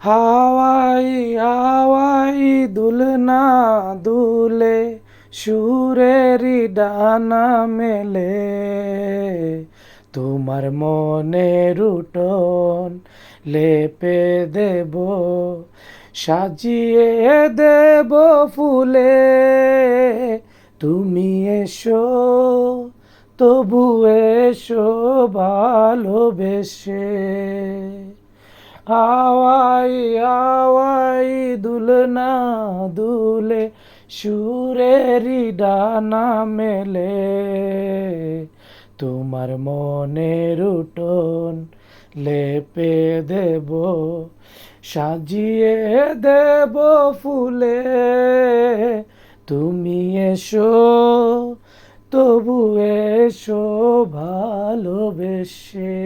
হাওয়াই হাওয়াই দুলনা দুলে সুরেরই ডানা মেলে তোমার মনের উঠোন লেপে দেব সাজিয়ে দেব ফুলে তুমি এসো তবু এসো ভালোবেসে হাওয়াই হাওয়াই দুলনা দুলে সুরেরই ডানা মেলে তোমার মনের উঠোন লেপে দেব সাজিয়ে দেব ফুলে তুমি এসো তবু এসো ভালোবেসে।